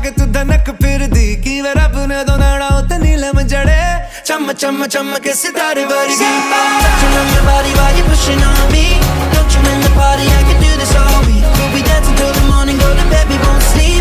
के तू धनक फिर दी की वे रब ने दो नाड़ा उते नीलम जड़े चम चम चम के सितारे वर्गी touching on your body while you pushing on me don't you in the party I can do this all week we'll be dancing till the morning golden baby won't sleep